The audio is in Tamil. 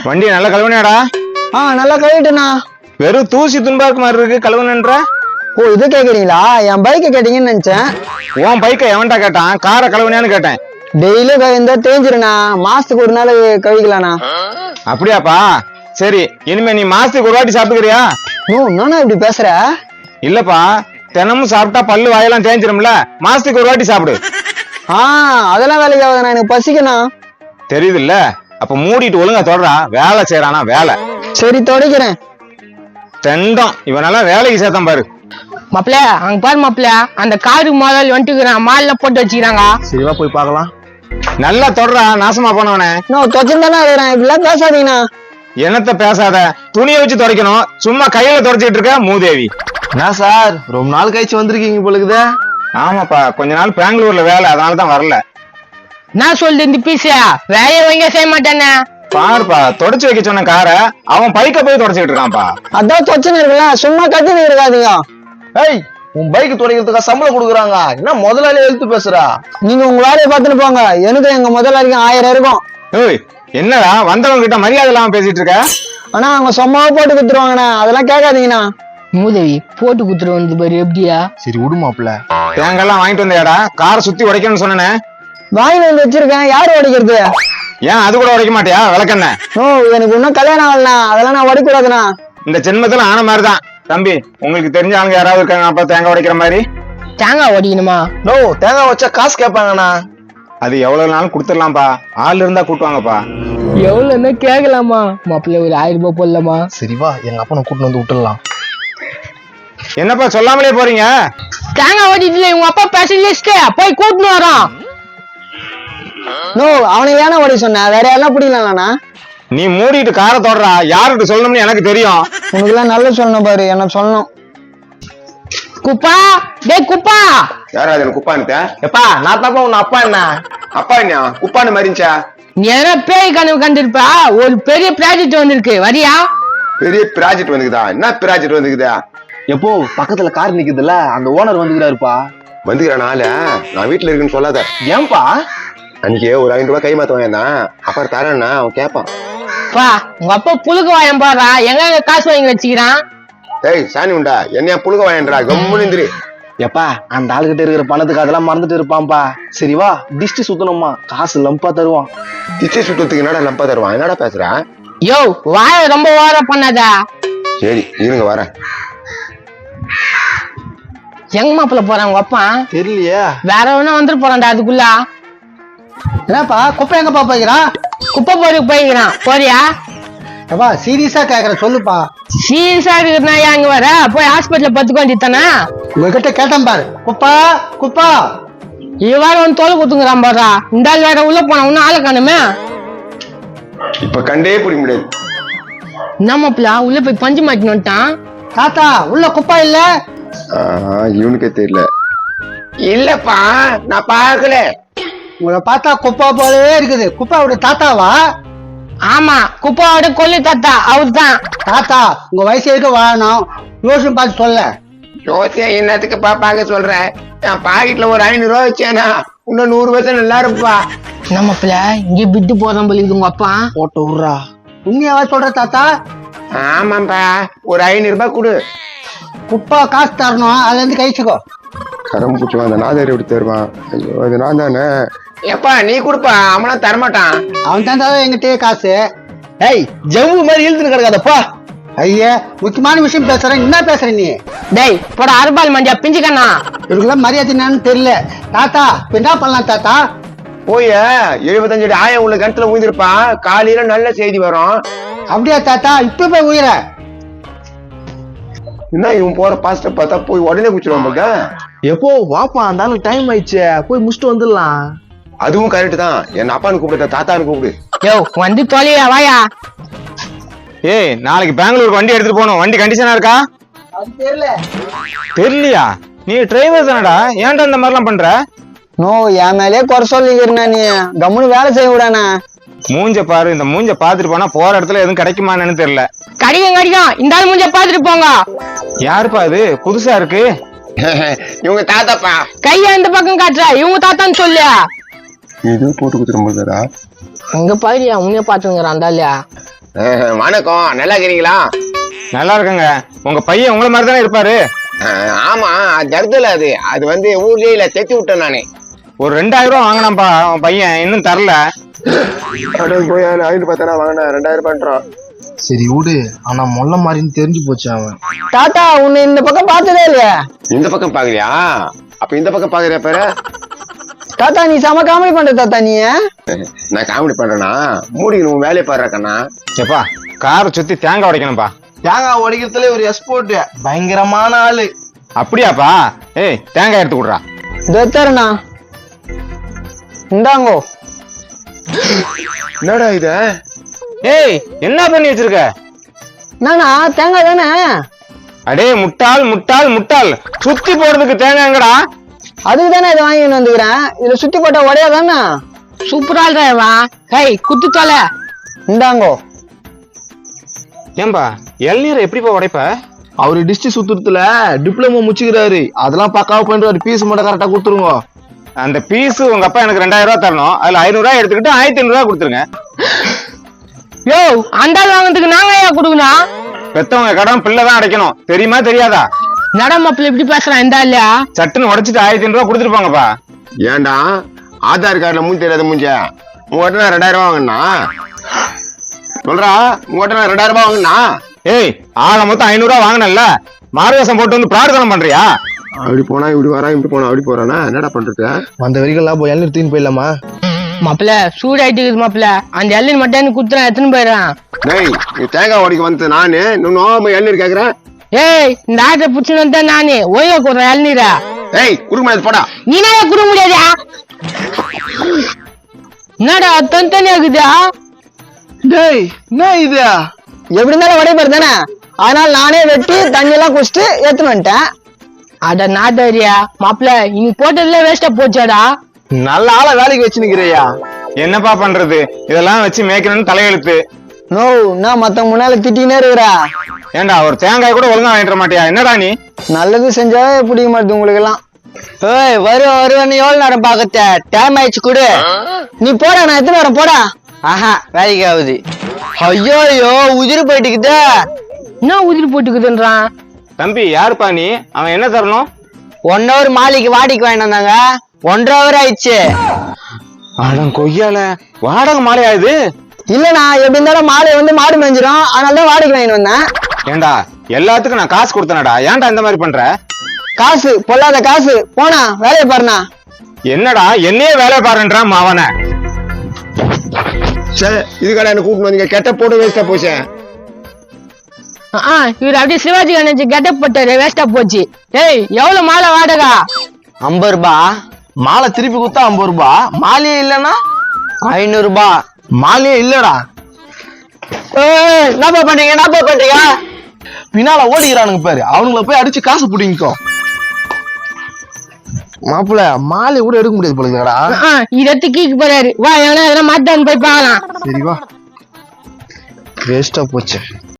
வண்டியை நல்லா கழுவுனியாடா? நல்லா கழுவிட்டேண்ணா. வெறும் தூசி துன்பாக்கு மாதிரி இருக்கு கழுவுனன்ற. ஓ இது கேக்குறீங்களா? என் பைக்கை கேட்டீங்கன்னு நினைச்சேன். உன் பைக்கை எவன்டா கேட்டான்? காரை கழுவுனியான்னு கேட்டேன். டெய்லியும் கழுவிந்தா தேஞ்சிருண்ணா. மாசத்துக்கு ஒரு நாள் கழுவிக்கலாண்ணா. அப்படியாப்பா? சரி, இனிமே நீ மாசத்துக்கு ஒரு வாட்டி சாப்பிட்டுக்கிறியா? நானா இப்படி பேசுற? இல்லப்பா, தினமும் சாப்பிட்டா பல்லு வாயெல்லாம் தேஞ்சிரும்ல. மாசத்துக்கு ஒரு வாட்டி சாப்பிடு. அதெல்லாம் வேலைக்கு ஆகுதுண்ணா, எனக்கு பசிக்கணும். தெரியுது இல்ல? அப்ப மூடிட்டு ஒழுங்கா தொடரா. வேலை செய்யறானா வேலை. சரி தொடக்கிறேன். தெண்டம் இவனெல்லாம் வேலைக்கு சேர்த்தான் பாரு. மாப்பிள்ள அங்க பாரு மாப்பிள்ள, அந்த காரு மாடல் வந்துட்டுக்கிறான். மால்ல போட்டு வச்சுக்கிறாங்க. சரிவா போய் பார்க்கலாம். நல்லா தொடரா, நாசமா போனவனே. தொச்சந்தானே இருக்கிறேன். இப்படிலாம் பேசாதீங்கண்ணா. என்னத்த பேசாத, துணியை வச்சு துடைக்கணும். சும்மா கையில துடைச்சிட்டு இருக்க மூதேவி. என்ன சார் ரொம்ப நாள் கழிச்சு வந்திருக்கீங்க போலுக்குதே? ஆமாப்பா, கொஞ்ச நாள் பெங்களூர்ல வேலை, அதனாலதான் வரல. நான் சொல்றது இந்த பீஸா வேலையை வாங்க செய்ய மாட்டானே. பாருப்பா, தொடச்சு வைக்க சொன்ன காரை அவன் பைக்க போய் தொடச்சிட்டு இருக்கான்ப்பா. அதான் தொச்சனை இருக்குல்ல, சும்மா கத்தின்னு இருக்காதீங்க. ஏய், உன் பைக் துடைக்கிறதுக்காக சம்பளம் கொடுக்குறாங்க, என்ன முதலாளி எழுத்து பேசுறா? நீங்க உங்க வேலையை பார்த்துட்டு போங்க. எனக்கு எங்க முதலாளிக்கும் 1000 இருக்கும். ஏய், என்னடா வந்தவங்க கிட்ட மரியாதை இல்லாம பேசிட்டு இருக்க? ஆனா அவங்க சும்மாவே போட்டு குத்துருவாங்கண்ணா, அதெல்லாம் கேட்காதீங்கண்ணா. மூதவி போட்டு குத்துரு வந்து பாரு எப்படியா. சரி விடுமாப்ல. தேங்கெல்லாம் வாங்கிட்டு வந்தியாடா? காரை சுத்தி உடைக்கணும்னு சொன்னேனே. வாங்கி வந்து வச்சிருக்கேன். யாரு உடைக்கிறது? ஏன் அது கூட உடைக்க மாட்டியா? விளக்கண்ண. எனக்கு இன்னும் கல்யாணம் ஆகலண்ணா, அதெல்லாம் நான் உடைக்கூடாதுண்ணா. இந்த ஜென்மத்துல ஆன மாதிரிதான். தம்பி, உங்களுக்கு தெரிஞ்ச ஆளுங்க யாராவது இருக்காங்க அப்ப தேங்காய் உடைக்கிற மாதிரி? தேங்காய் உடைக்கணுமா? தேங்காய் வச்சா காசு கேட்பாங்கண்ணா. அது எவ்வளவு நாளும் கொடுத்துடலாம்ப்பா. ஆள் இருந்தா கூட்டுவாங்கப்பா. எவ்வளவுன்னா கேட்கலாமா? மாப்பிள்ள ஒரு 1000 ரூபாய் போடலாமா? சரி வா, எங்க அப்பனை கூட்டிட்டு வந்து விட்டுடலாம். என்னப்பா சொல்லாமலே போறீங்க? தேங்காய் ஓடிட்டுல உங்க அப்பா பேசலிஸ்ட் போய் கூட்டின்னு வரோம். அவனை ஏன்னா ஓடி சொன்ன? வேற யாரெல்லாம் பிடிக்கலாம்ண்ணா. நீ மூடிட்டு காரை தொடரா. யாருக்கு சொல்லணும்னு எனக்கு தெரியும். உனக்கு எல்லாம் நல்லா சொல்லணும் பாரு, என்ன சொல்லணும். குப்பா டே குப்பா. யாராவது எனக்கு குப்பான்னு? எப்பா நான் தாப்பா உன் அப்பா. என்ன அப்பா என்ன குப்பான்னு மாதிரிச்சா? நீ என்ன பேய் கனவு கண்டிருப்பா? ஒரு பெரிய ப்ராஜெக்ட் வந்திருக்கு, வரியா? பெரிய ப்ராஜெக்ட் வந்துக்குதா? என்ன ப்ராஜெக்ட் வந்துக்குதா? எப்போ பக்கத்துல கார் நிக்குதுல்ல, அந்த ஓனர் வந்துக்கிறாருப்பா. வந்துக்கிறேன் நாள. நான் வீட்டுல இருக்குன்னு சொல்லாத. ஏன்பா? அன்னைக்கு ஒரு 500 ரூபாய் கை மாத்த வாங்கினா அப்புறம் தரேன்னா அவன் கேட்பான். பா உங்க அப்பா புழுக்கு வாயம் பாடுறா. எங்க காசு வாங்கி வச்சுக்கிறான்? ஏய் சாணி உண்டா, என்னையா புழுக வாயன்றா? கம்முனிந்திரி. எப்பா அந்த ஆளுகிட்ட இருக்கிற பணத்துக்கு அதெல்லாம் மறந்துட்டு இருப்பான்பா. சரி வா, டிஸ்ட் சுத்தணுமா, காசு லம்பா தருவான். திச்சை சுத்தத்துக்கு என்னடா லம்பா தருவான்? என்னடா பேசுற? யோ வாய ரொம்ப ஓர பண்ணாதா. சரி இருங்க வரேன். எங்க மாப்பிள்ள போறான் உங்க அப்பா? தெரியலையே. வேற ஒன்னும் வந்துட்டு போறான்டா அதுக்குள்ள. என்னப்பா குப்பை எங்கப்பா போய்க்கிறான்? குப்பை போருக்கு போய்க்கிறான். போறியா? அப்பா சீரியஸா கேக்குறேன், சொல்லுப்பா. சீரியஸா இருக்குதுன்னா அங்க வர போய் ஹாஸ்பிட்டல்ல பத்துக்க வேண்டியதானே. உங்ககிட்ட கேட்டேன் பாரு, குப்பா குப்பா. இவ்வாறு வந்து தோல் குத்துங்கிறான் பாடுறா. இந்த ஆள் வேற உள்ள போனா ஒன்னும் ஆளை காணுமே. இப்ப கண்டே பிடிக்க முடியாது. என்ன மாப்பிள்ள உள்ள போய் பஞ்சு மாட்டின்னு வந்துட்டான். தாத்தா உள்ள குப்பா இல்ல? இவனுக்கே தெரியல. இல்லப்பா நான் பாக்கல. உங்களை பார்த்தா குப்பா போலவே இருக்குது. குப்பாவோட தாத்தாவா? ஆமா, குப்பாவோட கொல்லி தாத்தா அவர்தான். தாத்தா உங்க வயசு இருக்க வாழணும், யோசனை பார்த்து சொல்ல. யோசியா என்னத்துக்குப்பா பாக்க சொல்றேன்? என் பாக்கெட்ல ஒரு 500 ரூபாய் வச்சேனா இன்னும் 100 ரூபாய் நல்லா இருப்பா. என்ன மாப்பிள்ள இங்க விட்டு போறான் போல உங்க அப்பா. போட்டு விடுறா. உண்மையாவா சொல்ற தாத்தா? ஆமாப்பா, ஒரு 500 ரூபாய் கொடு. குப்பா காசு தரணும், அதுல இருந்து கழிச்சுக்கோ. கரம் பூச்சி அந்த நாதாரி எப்படி தருவான்? ஐயோ அது நான் தானே. எப்பா நீ கொடுப்பா, அவனா தரமாட்டான். அவன் தான் எங்கிட்டே காசு. ஏய் ஜவ்வு மாதிரி இழுத்துட்டு கிடக்காதப்பா. ஐயா முக்கியமான விஷயம் பேசுறேன், என்ன பேசுற நீ? டேய் போட அறுபால் மண்டியா பிஞ்சுக்கண்ணா. இவருக்குலாம் மரியாதை என்னன்னு தெரியல. தாத்தா இப்ப என்ன பண்ணலாம் தாத்தா? போய் 75 அடி ஆயம் உள்ள கிணத்துல ஊந்திருப்பான். காலையில நல்ல செய்தி வரும். அப்படியா தாத்தா? இப்ப போய் உயிர என்ன இவன் போற பாஸ்ட பார்த்தா போய் உடனே குச்சிருவான் போல. எப்போ வாப்பா, அந்த ஆளுக்கு டைம் ஆயிடுச்சு, போய் முடிச்சுட்டு வந்துடலாம். அதுவும் கரெக்ட் தான். என் அப்பான்னு கூப்பிடுற தாத்தான்னு கூப்பிடு. யோ வந்து தொலையா வாயா. ஏய் நாளைக்கு பெங்களூருக்கு வண்டி எடுத்துட்டு போகணும். வண்டி கண்டிஷனா இருக்கா? தெரியலையா? நீ டிரைவர் தானடா, ஏன்டா இந்த மாதிரிலாம் பண்ற? என் மேலேயே குறை சொல்லிக்கிறேன். நீ கம்முன்னு வேலை செய்ய விடானா? மூஞ்ச பாரு. இந்த மூஞ்ச பாத்துட்டு போனா போற இடத்துல எதுவும் கிடைக்குமான்னு தெரியல. கடிக்கும் இந்த ஆள் மூஞ்ச பாத்துட்டு போங்க. யாருப்பா அது புதுசா இருக்கு? இவங்க தாத்தாப்பா. கைய இந்த பக்கம் காட்டுற, இவங்க தாத்தான்னு சொல்லு. இது போட்டு குத்துற முடியாதா? அங்க பாரியா உன்னைய பாத்துங்கிறான் அந்த ஆளு. வணக்கம், நல்லா இருக்கிறீங்களா? நல்லா இருக்குங்க. உங்க பையன் உங்களை மாதிரி தானே இருப்பாரு. ஆமா, அது தருதல அது வந்து ஊர்லயே இல்ல தைச்சு விட்டேன் நானே. ஒரு 2000 ரூபா வாங்கினாப்பா உன் பையன், இன்னும் தரல. போய் 1010 வாங்கின 2000 பண்றான். சரி விடு, ஆனா மொல்ல மாதிரின்னு தெரிஞ்சு போச்சு அவன். தாத்தா உன்னை இந்த பக்கம் பார்த்ததே இல்லையா? இந்த பக்கம் பாக்குறியா? அப்ப இந்த பக்கம் பாக்குறியா பேரு? தாத்தா நீ செம காமெடி பண்ற தாத்தா நீ. நான் காமெடி பண்றேனா? மூடிக்கணும், உன் வேலையை பாடுற கண்ணா. ஏப்பா காரை சுத்தி தேங்காய் உடைக்கணும்ப்பா. தேங்காய் உடைக்கிறதுல ஒரு எக்ஸ்போர்ட், பயங்கரமான ஆளு. அப்படியாப்பா? ஏய் தேங்காய் எடுத்து கொடுறா. தத்தரண்ணா இந்தாங்கோ. என்னடா இது? ஏய் என்ன பண்ணி வச்சிருக்க? நானா தேங்காய் தானே. அடே முட்டாள் முட்டாள் முட்டாள், சுத்தி போடுறதுக்கு தேங்காய்ங்கடா. அதுக்கு தானே இதை வாங்கிட்டு வந்துக்கிறேன். இதுல சுத்தி போட்டா உடையாதானே. சூப்பரா இருக்கா? கை குத்து தொலை. இந்தாங்கோ. ஏன்பா இளநீரை எப்படிப்பா உடைப்ப? அவரு டிஸ்ட்ரிக்ட் சுத்துறதுல டிப்ளமோ முடிச்சுக்கிறாரு, அதெல்லாம் பக்காவா பண்றாரு. பீஸ் மட்டும் கரெக்டா கொடுத்துருங்க. அந்த பீஸ் உங்க அப்பா எனக்கு 2000 ரூபா தரணும், அதுல 500 ரூபாய் எடுத்துக்கிட்டு 1500 ரூபாய் கொடுத்துருங்க. யோ அந்த ஆள் வாங்கினதுக்கு நாங்க ஏன் கொடுக்கணும்? பெத்தவங்க கடன் பிள்ளை தான் அடைக்கணும், தெரியுமா தெரியாதா? நட மாப்பிள்ள இப்படி பேசுறான் இந்த இல்லையா? சட்டுன்னு உடைச்சிட்டு 1500 ரூபாய் கொடுத்துட்டு போங்கப்பா. ஏன்டா ஆதார் கார்டுல மூஞ்சி தெரியாத மூஞ்ச உங்ககிட்ட நான் 2000 ரூபாய் வாங்கினா சொல்றா? உங்ககிட்ட நான் 2000 ரூபாய் வாங்கினா? ஏய் ஆக மொத்தம் 500 ரூபாய் வாங்கினல்ல, மார்வேஷம் போட்டு வந்து பிரார்த்தனை பண்றியா? அப்படி போனா இப்படி வரான், இப்படி போனா அப்படி போறானா? என்னடா பண்றது? வந்த வரைக்கும் போய் எல்லாம் தூக்கின்னு போயிடலாமா? மாப்பிள்ள சூடாயிட்டு மாப்பிள்ள, அந்த எல்லின் மட்டும் எனக்கு குத்துறான், எத்தனை போயிடறான். டேய், நீ தேங்காய் உடைக்க வந்து நானு இன்னும் எண்ணீர் கேக்குறேன். ஏய் இந்த ஆட்டை புடிச்சுன்னு வந்தா நானே ஓய்வா கொடுறேன் இளநீரா. ஏய் குடுக்க முடியாது, போடா. நீனா குடுக்க முடியாதா? என்னடா தனித்தனியா இருக்குதா? டேய் என்ன இது? எப்படி இருந்தாலும் உடைப்பாரு தானே, அதனால நானே வெட்டி தண்ணி எல்லாம் குடிச்சிட்டு எடுத்துன்னு வந்துட்டேன். அட நாதாரியா மாப்பிள்ள, இன்னைக்கு போட்டதுல வேஸ்டா போச்சாடா. நல்ல ஆளை வேலைக்கு வச்சு நிக்கிறியா? என்னப்பா பண்றது, இதெல்லாம் வச்சு மேய்க்கணும்னு தலையெழுத்து. நோ நான் மத்தவங்க முன்னால திட்டினே இருக்கிறா. ஏண்டா ஒரு தேங்காய் கூட ஒழுங்கா வாங்கிட மாட்டியா? என்னடா நீ நல்லது செஞ்சாவே பிடிக்க மாட்டேது உங்களுக்கு எல்லாம். ஏய் வருவேன்னு எவ்வளவு நேரம் பாக்கத்த? டைம் ஆயிடுச்சு கொடு. நீ போடா, நான் எத்தனை வரேன் போடா. ஆஹா வேலைக்கு ஆகுது. ஐயோ ஐயோ உதிரி போயிட்டுக்குதே. என்ன உதிரி போட்டுக்குதுன்றான்? தம்பி யாருப்பா நீ? அவன் என்ன தரணும்? 1 hour மாலைக்கு வாடிக்கு வாங்கிட்டு வந்தாங்க, 1.5 hour ஆயிடுச்சு. அடம் கொய்யால வாடகை மாலை ஆகுது. இல்லண்ணா எப்படி இருந்தாலும் மாலை வந்து மாடு மேஞ்சிரும், அதனாலதான் வாடகைக்கு வாங்கிட்டு வந்தேன். ஏண்டா எல்லாத்துக்கும் நான் காசு கொடுத்தனடா, ஏன்டா இந்த மாதிரி பண்ற? காசு பொல்லாத காசு, போனா வேலையை பாருண்ணா. என்னடா என்னையே வேலை பாருன்றான் மாவன. சரி, இதுக்கான என்ன கூப்பிட்டு வந்தீங்க? கெட்ட போட்டு வேஸ்டா போச்சேன். இவர் அப்படியே சிவாஜி கணேஷ் கெட்டப் போட்டாரு, வேஸ்டா போச்சு. ஏய் எவ்வளவு மாலை வாடகா? 50 ரூபாய். மாலை திருப்பி கொடுத்தா 50 ரூபாய், மாலையே இல்லன்னா 500 ரூபாய். மாலையே இல்லடா. என்னப்பா பண்றீங்க? பின்னால ஓடிக்கிறானுங்க பாரு, அவனுங்களை போய் அடிச்சு காசு பிடிங்கோ. மாப்பிள்ள மாலை கூட எடுக்க முடியாது போலடா. இதை எடுத்து கீக்கு போறாரு. வா எவனா எதனா மாட்டான்னு போய் பார்க்கலாம். சரி வா, வேஸ்டா போச்சு.